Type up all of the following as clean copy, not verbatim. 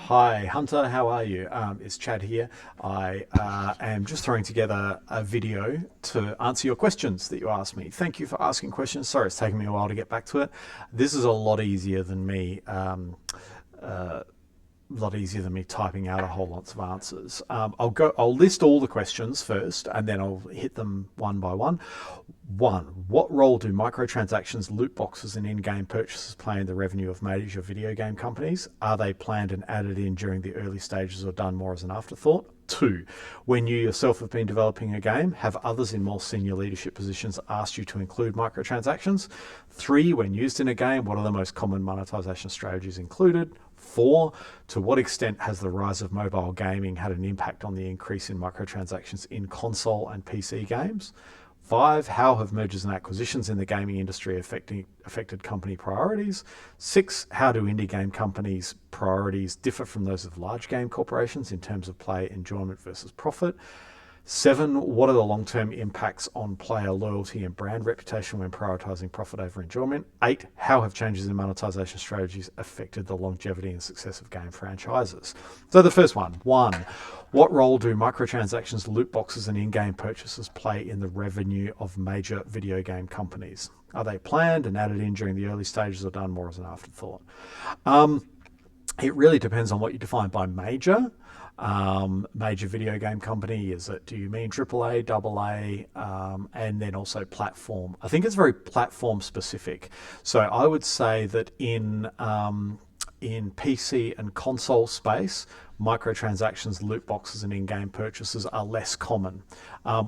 Hi Hunter, how are you? It's Chad here. I am just throwing together a video to answer your questions that you asked me. Thank you for asking questions. Sorry, it's taken me a while to get back to it. This is a lot easier than me. Lot easier than me typing out a whole lots of answers. I'll list all the questions first, and then I'll hit them one by one. One, what role do microtransactions, loot boxes, and in-game purchases play in the revenue of major video game companies? Are they planned and added in during the early stages or done more as an afterthought? Two, when you yourself have been developing a game, have others in more senior leadership positions asked you to include microtransactions? Three, when used in a game, what are the most common monetization strategies included? Four, to what extent has the rise of mobile gaming had an impact on the increase in microtransactions in console and PC games? Five, how have mergers and acquisitions in the gaming industry affected company priorities? Six, how do indie game companies' priorities differ from those of large game corporations in terms of play enjoyment versus profit? Seven, what are the long-term impacts on player loyalty and brand reputation when prioritizing profit over enjoyment? Eight, how have changes in monetization strategies affected the longevity and success of game franchises? So the first one, what role do microtransactions, loot boxes, and in-game purchases play in the revenue of major video game companies? Are they planned and added in during the early stages or done more as an afterthought? It really depends on what you define by major. Major video game company, do you mean AAA, AA, and then also platform? I think it's very platform specific. So I would say that in PC and console space, microtransactions, loot boxes, and in-game purchases are less common.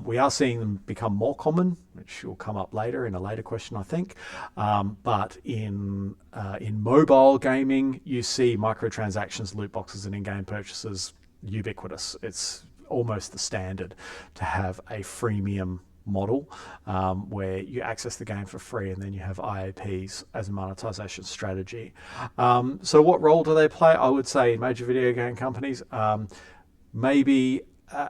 We are seeing them become more common, which will come up later in a later question, I think. But in mobile gaming, you see microtransactions, loot boxes, and in-game purchases ubiquitous. It's almost the standard to have a freemium model where you access the game for free and then you have IAPs as a monetization strategy. So what role do they play? I would say in major video game companies, maybe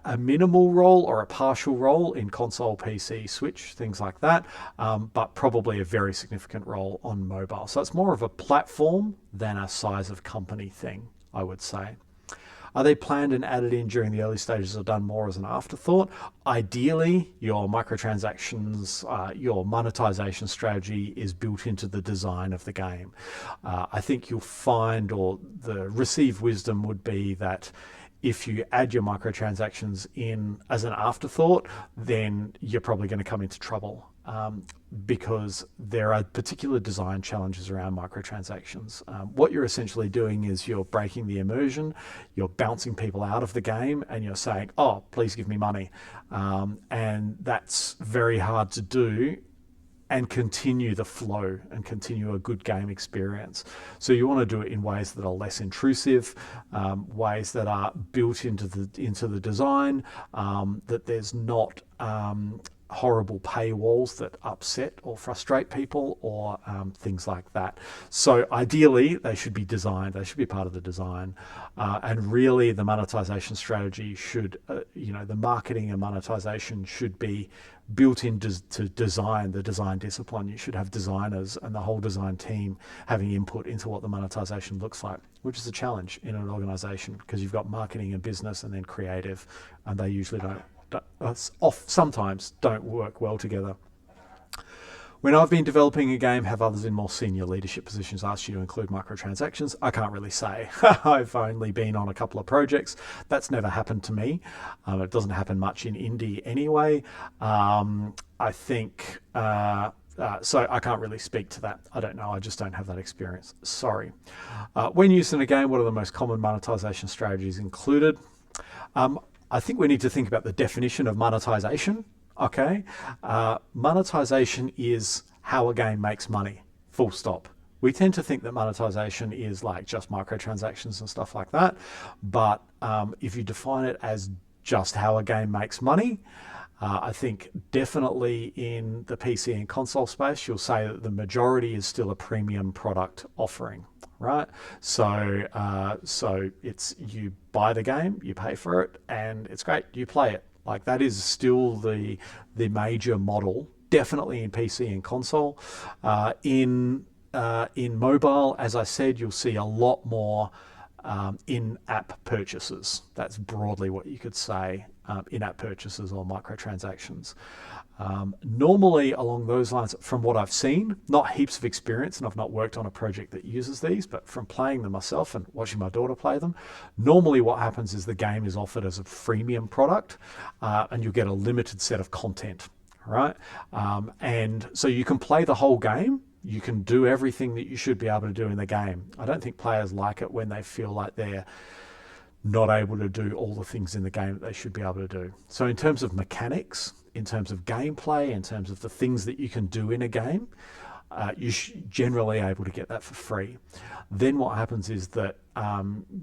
a minimal role or a partial role in console, PC, Switch, things like that, but probably a very significant role on mobile. So it's more of a platform than a size of company thing, I would say. Are they planned and added in during the early stages or done more as an afterthought? Ideally, your microtransactions, your monetization strategy is built into the design of the game. I think you'll find, or the received wisdom would be that if you add your microtransactions in as an afterthought, then you're probably going to come into trouble. Because there are particular design challenges around microtransactions. What you're essentially doing is you're breaking the immersion, you're bouncing people out of the game, and you're saying, oh, please give me money. And that's very hard to do and continue the flow and continue a good game experience. So you want to do it in ways that are less intrusive, ways that are built into the design, that there's not horrible paywalls that upset or frustrate people, or things like that. So ideally, they should be designed. They should be part of the design, and really, the monetization strategy should, the marketing and monetization should be built into design, the design discipline. You should have designers and the whole design team having input into what the monetization looks like, which is a challenge in an organization because you've got marketing and business and then creative, and they usually sometimes don't work well together. When I've been developing a game, have others in more senior leadership positions asked you to include microtransactions? I can't really say. I've only been on a couple of projects. That's never happened to me. It doesn't happen much in indie anyway. I think, so I can't really speak to that. I don't know. I just don't have that experience. Sorry. When used in a game, what are the most common monetization strategies included? I think we need to think about the definition of monetization. Okay, monetization is how a game makes money, full stop. We tend to think that monetization is like just microtransactions and stuff like that. But if you define it as just how a game makes money, I think definitely in the PC and console space, you'll say that the majority is still a premium product offering, right? So it's, you buy the game, you pay for it, and it's great, you play it. Like, that is still the major model, definitely in PC and console. In mobile, as I said, you'll see a lot more in-app purchases. That's broadly what you could say, in-app purchases or microtransactions. Normally along those lines, from what I've seen, not heaps of experience, and I've not worked on a project that uses these, but from playing them myself and watching my daughter play them, normally what happens is the game is offered as a freemium product, and you'll get a limited set of content, right? And so you can play the whole game. You can do everything that you should be able to do in the game. I don't think players like it when they feel like they're not able to do all the things in the game that they should be able to do. So in terms of mechanics, in terms of gameplay, in terms of the things that you can do in a game, you're generally able to get that for free. Then what happens is that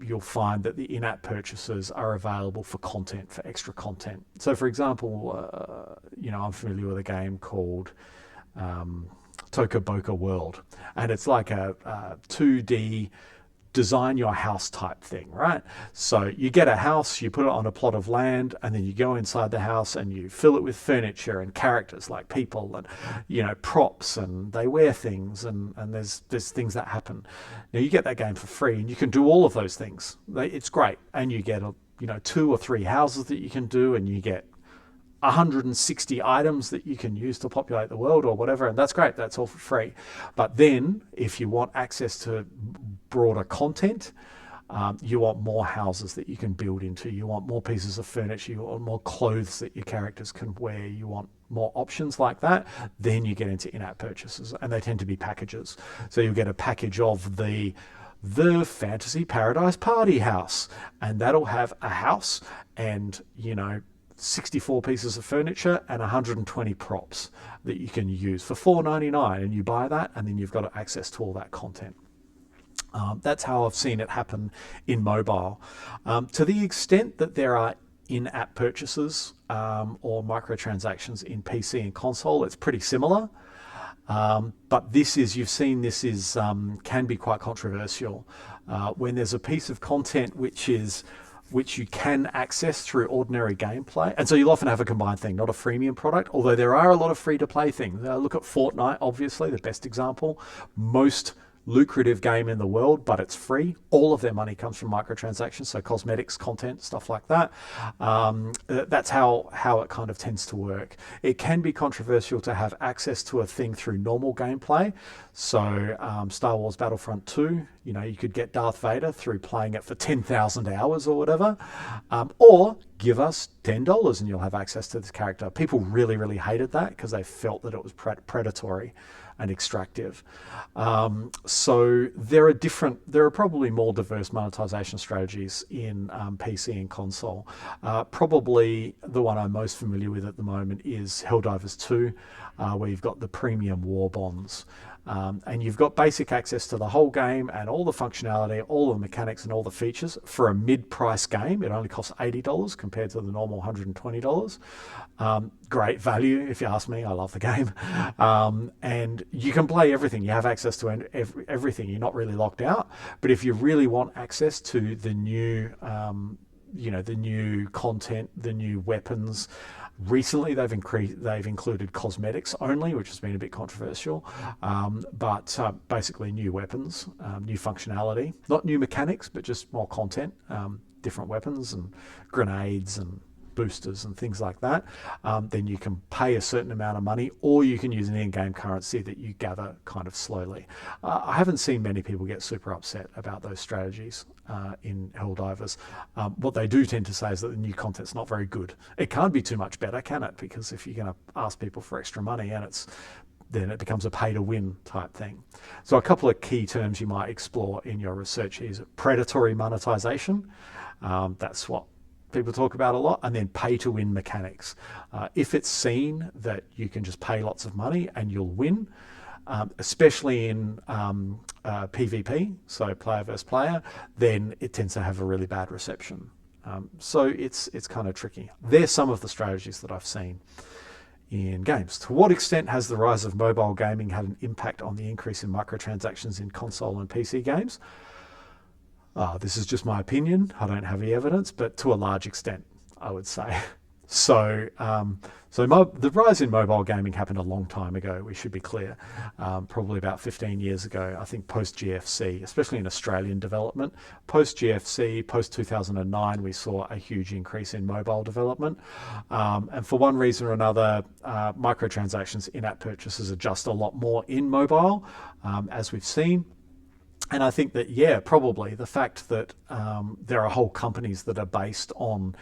you'll find that the in-app purchases are available for content, for extra content. So for example, I'm familiar with a game called Toca Boca World, and it's like a 2D design your house type thing, right? So you get a house, you put it on a plot of land, and then you go inside the house and you fill it with furniture and characters like people and props, and they wear things, and there's things that happen. Now you get that game for free, and you can do all of those things. It's great, and you get 2 or 3 houses that you can do, and you get 160 items that you can use to populate the world or whatever, and that's great. That's all for free. But then if you want access to broader content, you want more houses that you can build into, you want more pieces of furniture, you want more clothes that your characters can wear, you want more options like that, then you get into in-app purchases, and they tend to be packages. So you'll get a package of the Fantasy Paradise Party House, and that'll have a house and 64 pieces of furniture and 120 props that you can use for $4.99, and you buy that, and then you've got access to all that content. That's how I've seen it happen in mobile. To the extent that there are in-app purchases or microtransactions in PC and console, it's pretty similar. But you've seen this can be quite controversial. When there's a piece of content which you can access through ordinary gameplay. And so you'll often have a combined thing, not a freemium product, although there are a lot of free-to-play things. Look at Fortnite, obviously, the best example. Most lucrative game in the world, but it's free. All of their money comes from microtransactions, so cosmetics, content, stuff like that. That's how it kind of tends to work. It can be controversial to have access to a thing through normal gameplay. So Star Wars Battlefront 2, you could get Darth Vader through playing it for 10,000 hours or whatever, or give us $10 and you'll have access to this character. People really, really hated that because they felt that it was predatory and extractive. So there are probably more diverse monetization strategies in PC and console. Probably the one I'm most familiar with at the moment is Helldivers 2, where you've got the premium war bonds. And you've got basic access to the whole game and all the functionality, all the mechanics and all the features for a mid-price game. It only costs $80 compared to the normal $120. Great value, if you ask me. I love the game. And you can play everything. You have access to everything. You're not really locked out. But if you really want access to the new the new content, the new weapons. Recently, they've included cosmetics only, which has been a bit controversial, but basically new weapons, new functionality, not new mechanics, but just more content, different weapons and grenades and boosters and things like that. Then you can pay a certain amount of money, or you can use an in-game currency that you gather kind of slowly. I haven't seen many people get super upset about those strategies in Helldivers. What they do tend to say is that the new content's not very good. It can't be too much better, can it? Because if you're going to ask people for extra money, and then it becomes a pay-to-win type thing. So a couple of key terms you might explore in your research is predatory monetization. That's what people talk about a lot, and then pay-to-win mechanics. If it's seen that you can just pay lots of money and you'll win, especially in PvP, so player versus player, then it tends to have a really bad reception. So it's kind of tricky. There's some of the strategies that I've seen in games. To what extent has the rise of mobile gaming had an impact on the increase in microtransactions in console and PC games? This is just my opinion. I don't have any evidence, but to a large extent, I would say. So, the rise in mobile gaming happened a long time ago. We should be clear, probably about 15 years ago. I think post GFC, especially in Australian development, post GFC, post 2009, we saw a huge increase in mobile development, and for one reason or another, microtransactions, in-app purchases are just a lot more in mobile, as we've seen. And I think that, yeah, probably the fact that there are whole companies that are based on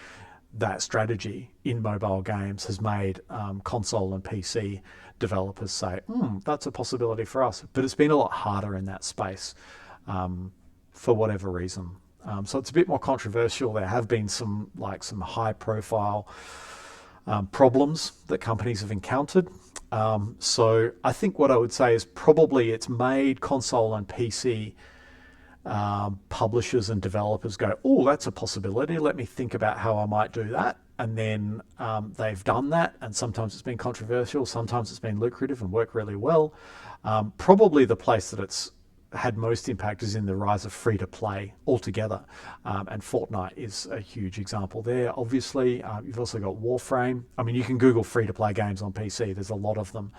that strategy in mobile games has made console and PC developers say, that's a possibility for us. But it's been a lot harder in that space for whatever reason. So it's a bit more controversial. There have been some high profile problems that companies have encountered. So I think what I would say is probably it's made console and PC publishers and developers go, oh, that's a possibility. Let me think about how I might do that. And then they've done that. And sometimes it's been controversial. Sometimes it's been lucrative and worked really well. Probably the place that it's had most impact is in the rise of free-to-play altogether. And Fortnite is a huge example there. Obviously, you've also got Warframe. I mean, you can Google free-to-play games on PC. There's a lot of them.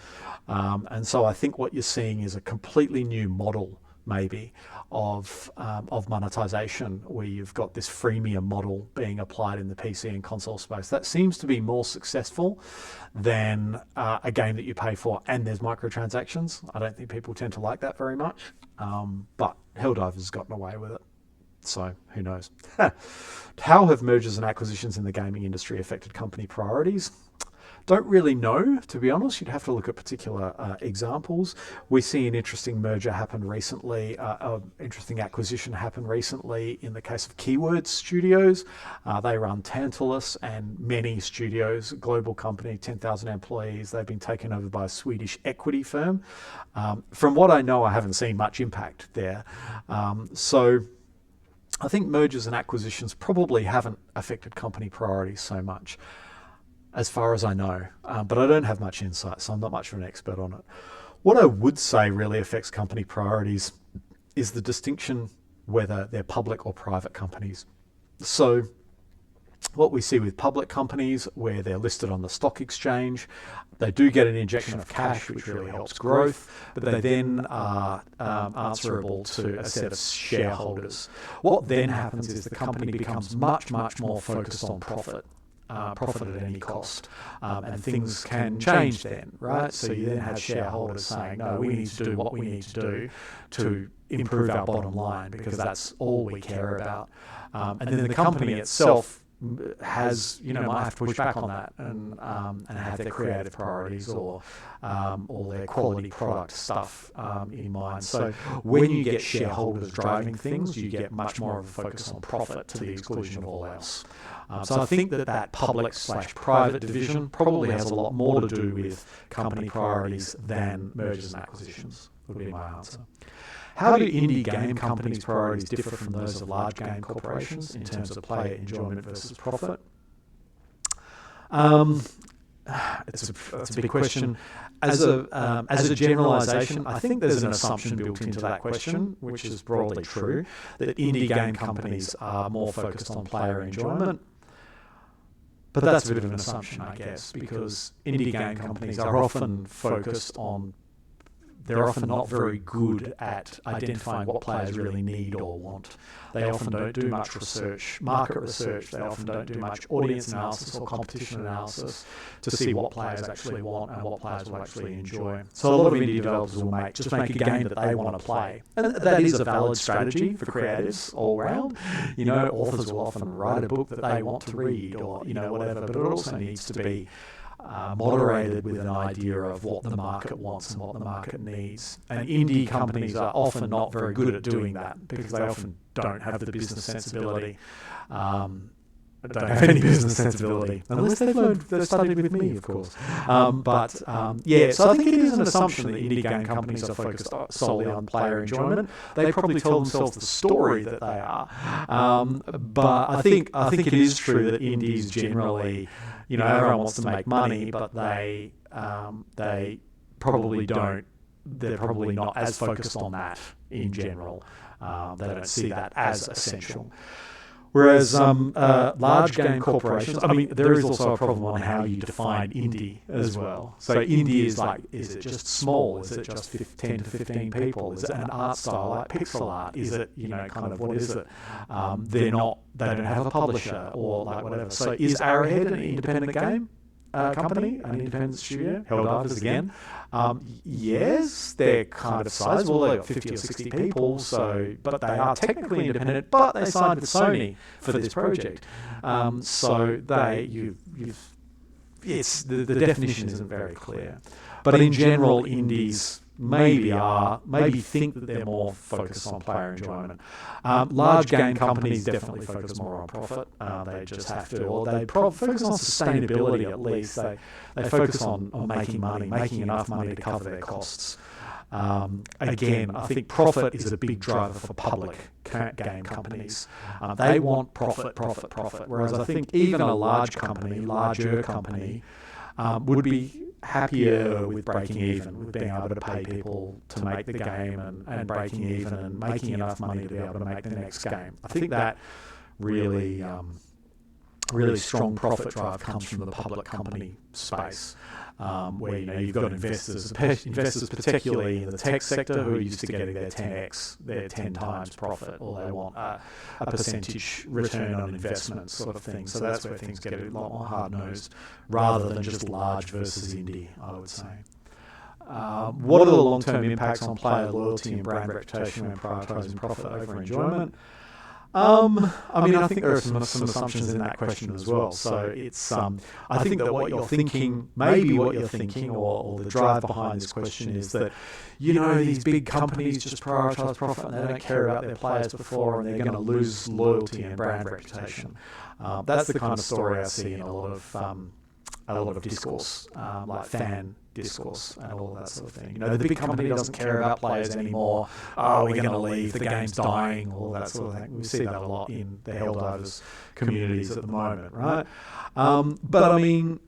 And so I think what you're seeing is a completely new model, maybe, of monetization, where you've got this freemium model being applied in the PC and console space. That seems to be more successful than a game that you pay for and there's microtransactions. I don't think people tend to like that very much, but Helldivers has gotten away with it. So who knows? How have mergers and acquisitions in the gaming industry affected company priorities? Don't really know, to be honest. You'd have to look at particular examples. We see an interesting merger happen recently, interesting acquisition happen recently in the case of Keywords Studios. They run Tantalus and many studios, global company, 10,000 employees. They've been taken over by a Swedish equity firm. From what I know, I haven't seen much impact there. So I think mergers and acquisitions probably haven't affected company priorities so much, as far as I know, but I don't have much insight, so I'm not much of an expert on it. What I would say really affects company priorities is the distinction whether they're public or private companies. So what we see with public companies, where they're listed on the stock exchange, they do get an injection of cash, which really helps growth, but they then are answerable to a set of shareholders. What then happens is the company becomes much, much more focused on profit. Profit at any cost, and things can change then, right? So you then have shareholders saying, no, we need to do what we need to do to improve our bottom line, because that's all we care about. And then the company itself has, might have to push back on that and have their creative priorities or their quality product stuff in mind. So when you get shareholders driving things, you get much more of a focus on profit to the exclusion of all else. So I think that public/private division probably has a lot more to do with company priorities than mergers and acquisitions, would be my answer. How do indie game companies' priorities differ from those of large game corporations in terms of player enjoyment versus profit? It's a big question. As a generalization, I think there's an assumption built into that question, which is broadly true, that indie game companies are more focused on player enjoyment. But that's a bit of an assumption, I guess, because indie game companies are often focused on, they're often not very good at identifying what players really need or want. They often don't do much research, market research. They often don't do much audience analysis or competition analysis to see what players actually want and what players will actually enjoy. So a lot of indie developers will just make a game that they want to play. And that is a valid strategy for creatives all around. Authors will often write a book that they want to read or, whatever, but it also needs to be moderated with an idea of what the market wants and what the market needs. And indie companies are often not very good at doing that because they often don't have the business sensibility. Don't have any business sensibility, unless they've studied with me, of course. So I think it is an assumption that indie game companies are focused solely on player enjoyment. They probably tell themselves the story that they are. But I think it is true that indies generally, everyone wants to make money, but they probably don't. They're probably not as focused on that in general. They don't see that as essential. Whereas large game corporations, I mean, there is also a problem on how you define indie as well. So indie is like, is it just small? Is it just 10 to 15 people? Is it an art style like pixel art? Is it, kind of, what is it? They don't have a publisher or like whatever. So is Arrowhead an independent game company, an independent studio? Helldivers again. Yes, they're kind of sizable. They've got 50 or 60 people, but they are technically independent, but they signed with Sony for this project. So the definition isn't very clear. But in general, indies maybe think that they're more focused on player enjoyment. Large game companies definitely focus more on profit. They just have to, or they focus on sustainability at least. They focus on making money, making enough money to cover their costs. Again, I think profit is a big driver for public game companies. They want profit. Whereas I think even a larger company, would be happier with breaking even, with being able to pay people to make the game and breaking even and making enough money to be able to make the next game. I think that really strong profit drive comes from the public company space, where you've got investors particularly in the tech sector who are used to getting their 10 times profit, or they want a percentage return on investment sort of thing. So that's where things get a lot more hard-nosed rather than just large versus indie, I would say. What are the long-term impacts on player loyalty and brand reputation when prioritising profit over enjoyment? I think there are some assumptions in that question as well. So it's, I think that what you're thinking, or the drive behind this question is that, these big companies just prioritise profit and they don't care about their players before, and they're going to lose loyalty and brand reputation. That's the kind of story I see in a lot of discourse, like fan discourse and all that sort of thing. The big company doesn't care about players anymore. Oh, we're going to leave, the game's dying, all that sort of thing. We see that a lot in the Helldivers communities at the moment, right? But I mean,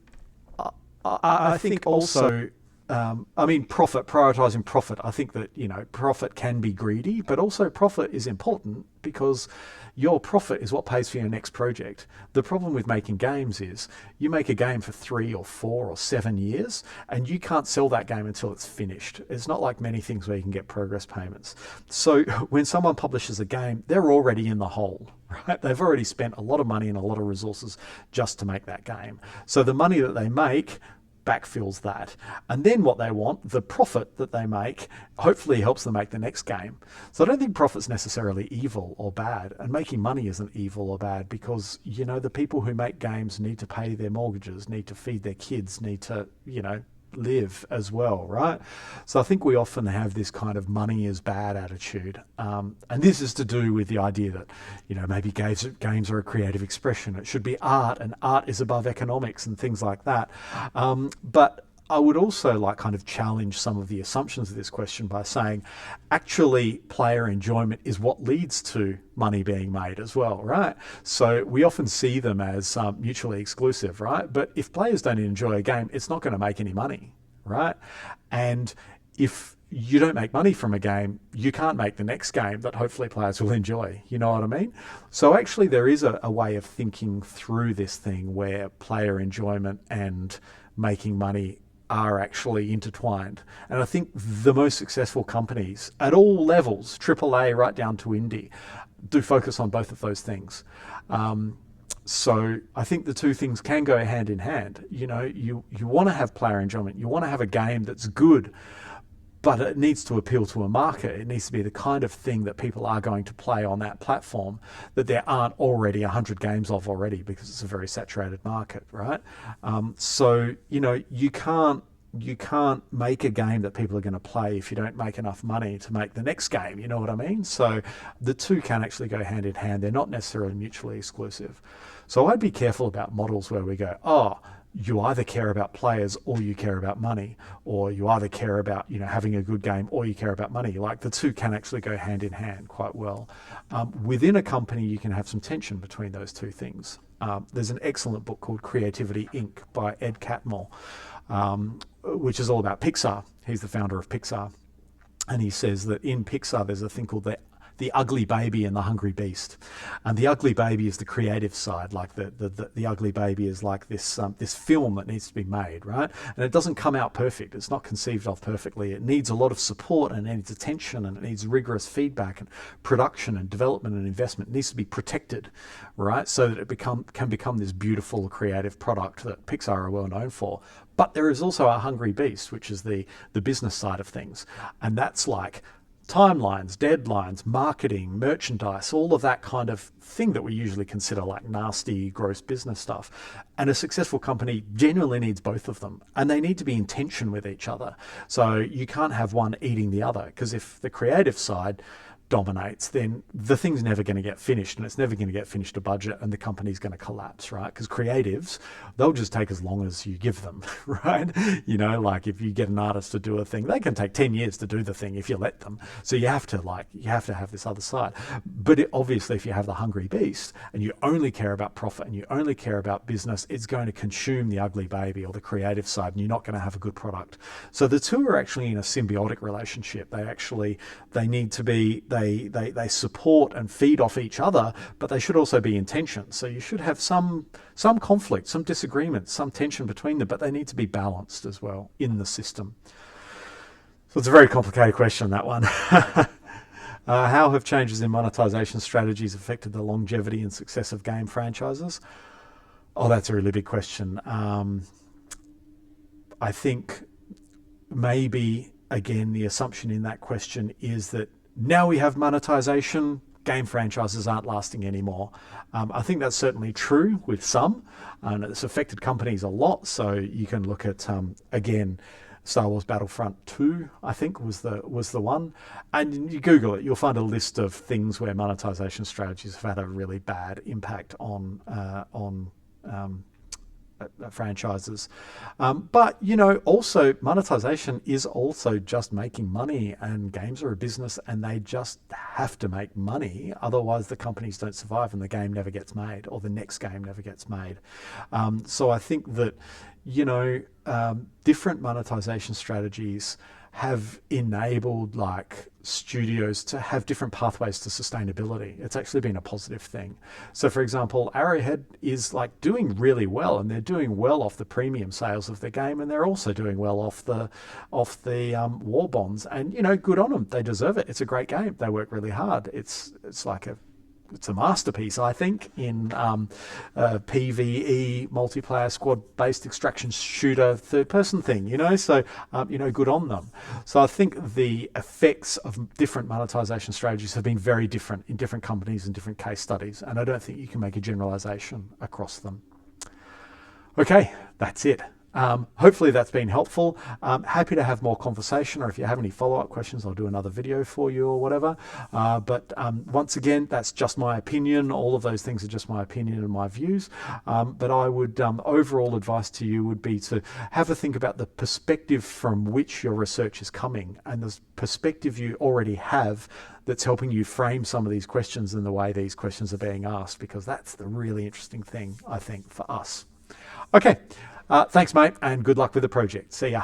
I think also, prioritising profit, I think that, profit can be greedy, but also profit is important because your profit is what pays for your next project. The problem with making games is you make a game for 3 or 4 or 7 years and you can't sell that game until it's finished. It's not like many things where you can get progress payments. So when someone publishes a game, they're already in the hole, right? They've already spent a lot of money and a lot of resources just to make that game. So the money that they make backfills that. And then what they want, the profit that they make, hopefully helps them make the next game. So I don't think profit's necessarily evil or bad, and making money isn't evil or bad because, the people who make games need to pay their mortgages, need to feed their kids, need to, live as well, right? So I think we often have this kind of money is bad attitude. And this is to do with the idea that, maybe games are a creative expression. It should be art, and art is above economics and things like that. But I would also kind of challenge some of the assumptions of this question by saying, actually, player enjoyment is what leads to money being made as well, right? So we often see them as mutually exclusive, right? But if players don't enjoy a game, it's not going to make any money, right? And if you don't make money from a game, you can't make the next game that hopefully players will enjoy. You know what I mean? So actually there is a way of thinking through this thing where player enjoyment and making money are actually intertwined. And I think the most successful companies at all levels, AAA right down to indie, do focus on both of those things. So I think the two things can go hand in hand. You want to have player enjoyment. You want to have a game that's good, but it needs to appeal to a market. It needs to be the kind of thing that people are going to play on that platform that there aren't already 100 games of already, because it's a very saturated market, right? So, you can't make a game that people are going to play if you don't make enough money to make the next game. You know what I mean? So the two can actually go hand in hand. They're not necessarily mutually exclusive. So I'd be careful about models where we go, you either care about players or you care about money, or you either care about, having a good game or you care about money. Like, the two can actually go hand in hand quite well. Within a company, you can have some tension between those two things. There's an excellent book called Creativity Inc. by Ed Catmull, which is all about Pixar. He's the founder of Pixar. And he says that in Pixar, there's a thing called the the ugly baby and the hungry beast. And the ugly baby is the creative side, like the ugly baby is like this this film that needs to be made, right? And it doesn't come out perfect. It's not conceived of perfectly. It needs a lot of support and it needs attention and it needs rigorous feedback and production and development and investment. It needs to be protected, right? So that it can become this beautiful creative product that Pixar are well known for. But there is also a hungry beast, which is the business side of things. And that's like timelines, deadlines, marketing, merchandise, all of that kind of thing that we usually consider like nasty, gross business stuff. And a successful company genuinely needs both of them, and they need to be in tension with each other. So you can't have one eating the other, because if the creative side dominates, then the thing's never going to get finished, and it's never going to get finished to budget, and the company's going to collapse, right? Because creatives, they'll just take as long as you give them, right? You know, like if you get an artist to do a thing, they can take 10 years to do the thing if you let them. So you have to have this other side. But obviously, if you have the hungry beast and you only care about profit and you only care about business, it's going to consume the ugly baby or the creative side, and you're not going to have a good product. So the two are actually in a symbiotic relationship. They need to be, they support and feed off each other, but they should also be in tension. So you should have some conflict, some disagreement, some tension between them, but they need to be balanced as well in the system. So it's a very complicated question, that one. How have changes in monetization strategies affected the longevity and success of game franchises? Oh, that's a really big question. I think maybe, again, the assumption in that question is that now we have monetization, game franchises aren't lasting anymore. I think that's certainly true with some, and it's affected companies a lot. So you can look at, again, Star Wars Battlefront 2, I think, was the one. And you Google it, you'll find a list of things where monetization strategies have had a really bad impact on franchises. But, you know, also monetization is also just making money, and games are a business and they just have to make money. Otherwise the companies don't survive and the game never gets made, or the next game never gets made. So I think that, you know, different monetization strategies have enabled like studios to have different pathways to sustainability. It's actually been a positive thing. So for example, Arrowhead is like doing really well, and they're doing well off the premium sales of their game, and they're also doing well off the war bonds. And, you know, good on them. They deserve it. It's a great game. They work really hard. It's a masterpiece, I think, in PvE multiplayer squad-based extraction shooter third-person thing, you know. So, you know, good on them. So I think the effects of different monetization strategies have been very different in different companies and different case studies, and I don't think you can make a generalization across them. Okay, that's it. Hopefully that's been helpful. Happy to have more conversation, or if you have any follow-up questions, I'll do another video for you or whatever. But once again, that's just my opinion. All of those things are just my opinion and my views. But I would, overall advice to you would be to have a think about the perspective from which your research is coming, and the perspective you already have that's helping you frame some of these questions and the way these questions are being asked, because that's the really interesting thing, I think, for us. Okay. Thanks, mate, and good luck with the project. See ya.